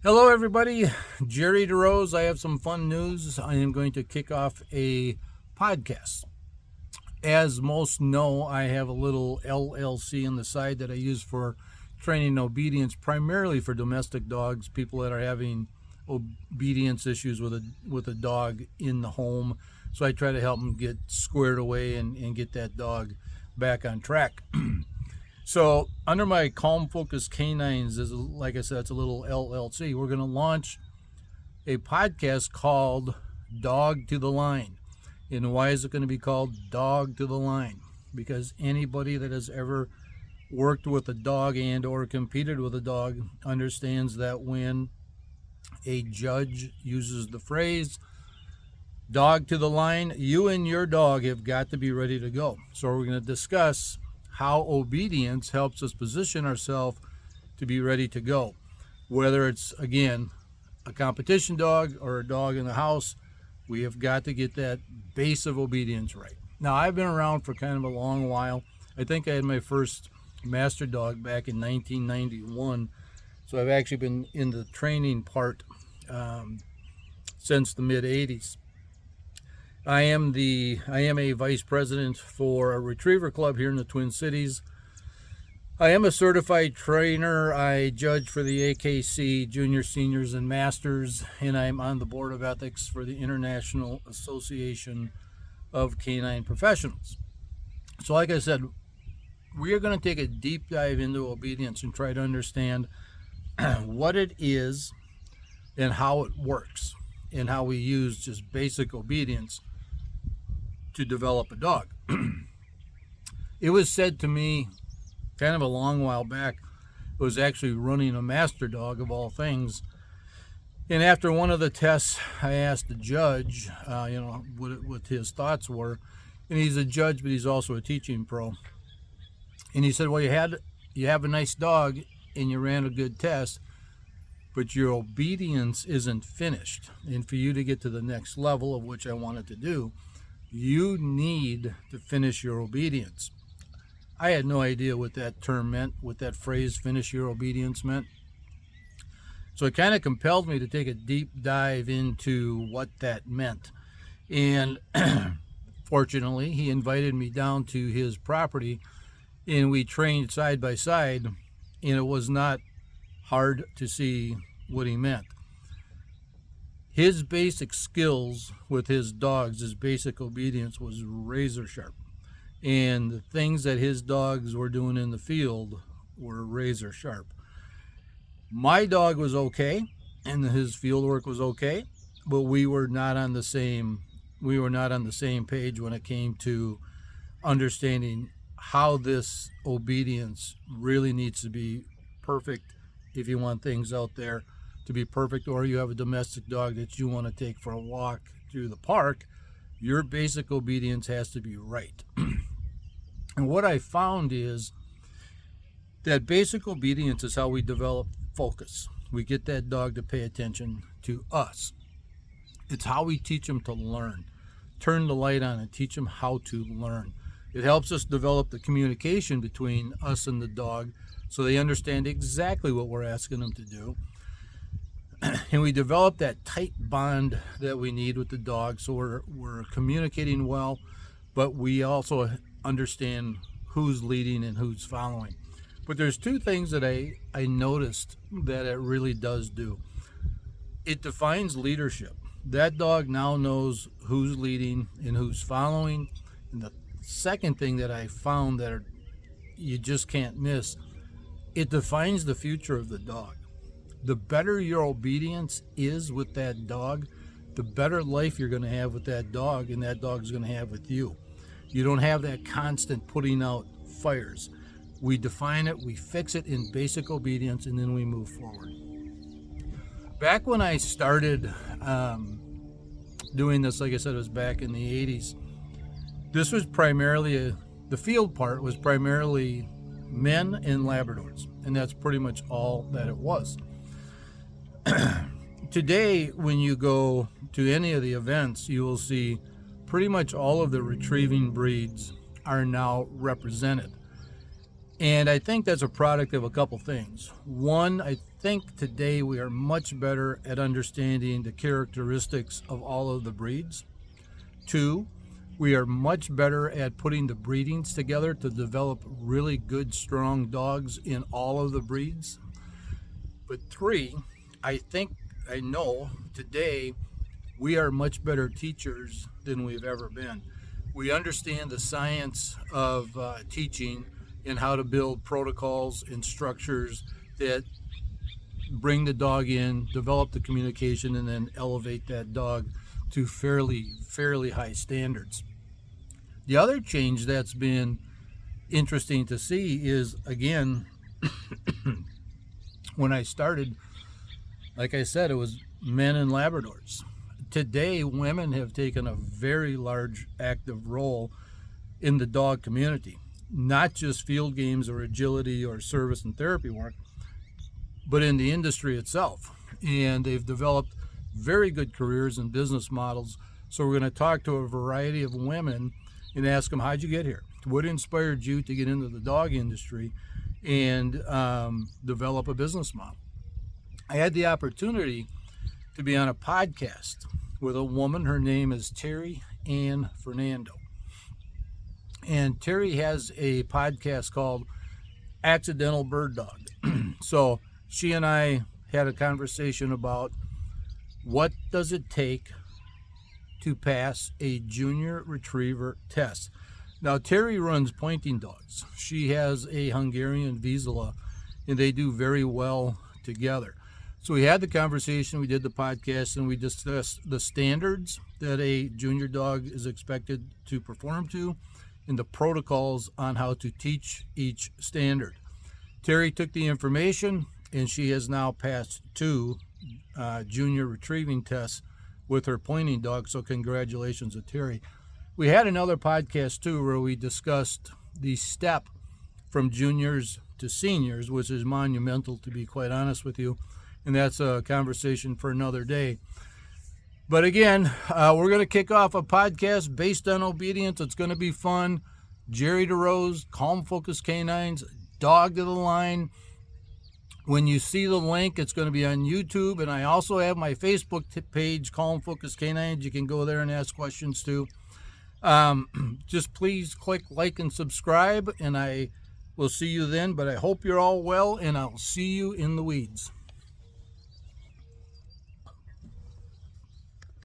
Hello, everybody. Jerry DeRose. I have some fun news. I am going to kick off a podcast. As most know, I have a little LLC on the side that I use for training obedience, primarily for domestic dogs, people that are having obedience issues with a dog in the home. So I try to help them get squared away and get that dog back on track. So under my Calm Focus K9s, is like I said, it's a little LLC. We're going to launch a podcast called Dog to the Line. And why is it going to be called Dog to the Line? Because anybody that has ever worked with a dog and or competed with a dog understands that when a judge uses the phrase dog to the line, you and your dog have got to be ready to go. So we're going to discuss how obedience helps us position ourselves to be ready to go. Whether it's, again, a competition dog or a dog in the house, we have got to get that base of obedience right. Now, I've been around for kind of a long while. I think I had my first master dog back in 1991. So I've actually been in the training part since the mid 80s. I am a vice president for a retriever club here in the Twin Cities. I am a certified trainer. I judge for the AKC junior, seniors, and masters, and I'm on the board of ethics for the International Association of Canine Professionals. So like I said, we are going to take a deep dive into obedience and try to understand what it is and how it works and how we use just basic obedience to develop a dog. It was said to me kind of a long while back, it was actually running a master dog of all things. And after one of the tests, I asked the judge, what his thoughts were. And he's a judge, but he's also a teaching pro. And he said, well, you have a nice dog and you ran a good test, but your obedience isn't finished. And for you to get to the next level, of which I wanted to do, you need to finish your obedience. I had no idea what that term meant, what that phrase, finish your obedience, meant. So it kind of compelled me to take a deep dive into what that meant. And fortunately, he invited me down to his property and we trained side by side, and it was not hard to see what he meant. His basic skills with his dogs, his basic obedience was razor sharp. And the things that his dogs were doing in the field were razor sharp. My dog was okay, and his field work was okay, but we were not on the same page when it came to understanding how this obedience really needs to be perfect if you want things out there to be perfect, or you have a domestic dog that you want to take for a walk through the park. Your basic obedience has to be right. And what I found is that basic obedience is how we develop focus. We get that dog to pay attention to us. It's how we teach them to learn. Turn the light on and teach them how to learn. It helps us develop the communication between us and the dog so they understand exactly what we're asking them to do. And we develop that tight bond that we need with the dog, so we're communicating well, but we also understand who's leading and who's following. But there's two things that I noticed that it really does do. It defines leadership. That dog now knows who's leading and who's following. And the second thing that I found that you just can't miss, it defines the future of the dog. The better your obedience is with that dog, the better life you're going to have with that dog, and that dog's going to have with you. You don't have that constant putting out fires. We define it, we fix it in basic obedience, and then we move forward. Back when I started doing this, like I said, it was back in the 80s. This was primarily, the field part was primarily men and Labradors, and that's pretty much all that it was. Today, when you go to any of the events, you will see pretty much all of the retrieving breeds are now represented. And I think that's a product of a couple things. One, I think today we are much better at understanding the characteristics of all of the breeds. Two, we are much better at putting the breedings together to develop really good, strong dogs in all of the breeds. But three, I know today we are much better teachers than we've ever been. We understand the science of teaching and how to build protocols and structures that bring the dog in, develop the communication, and then elevate that dog to fairly high standards. The other change that's been interesting to see is, again, when I started, like I said, it was men and Labradors. Today, women have taken a very large active role in the dog community, not just field games or agility or service and therapy work, but in the industry itself. And they've developed very good careers and business models. So we're going to talk to a variety of women and ask them, how'd you get here? What inspired you to get into the dog industry and develop a business model? I had the opportunity to be on a podcast with a woman. Her name is Terry Ann Fernando. And Terry has a podcast called Accidental Bird Dog. So she and I had a conversation about what does it take to pass a junior retriever test. Now, Terry runs pointing dogs. She has a Hungarian Vizsla, and they do very well together. So we had the conversation, we did the podcast, and we discussed the standards that a junior dog is expected to perform to and the protocols on how to teach each standard. Terry took the information, and she has now passed 2 junior retrieving tests with her pointing dog, so congratulations to Terry. We had another podcast too where we discussed the step from juniors to seniors, which is monumental, to be quite honest with you, and that's a conversation for another day. But again, we're going to kick off a podcast based on obedience. It's going to be fun. Jerry DeRose, Calm Focus K9s, Dog to the Line. When you see the link, it's going to be on YouTube, and I also have my Facebook page, Calm Focus K9s. You can go there and ask questions too. Just please click like and subscribe, and I will see you then. But I hope you're all well, and I'll see you in the weeds.